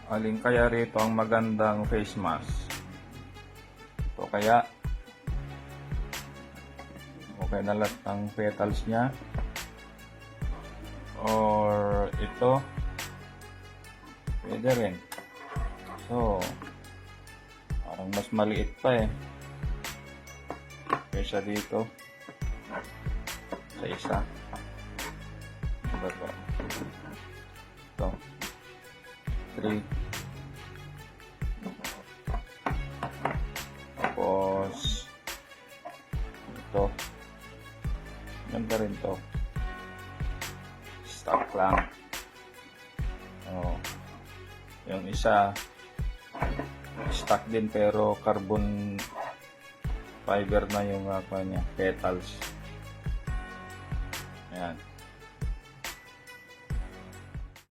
Alin kaya rito ang magandang face mask? Ito kaya? Okay na lahat ng petals niya? Or ito? Pwede rin. So, parang mas maliit pa eh. Kaysa dito. Sa isa. Diba to? Ito. 3. Tapos ito. Ganda rin to. Stock lang. Oh. Yung isa stock din pero carbon fiber na yung niya, petals. Ayan.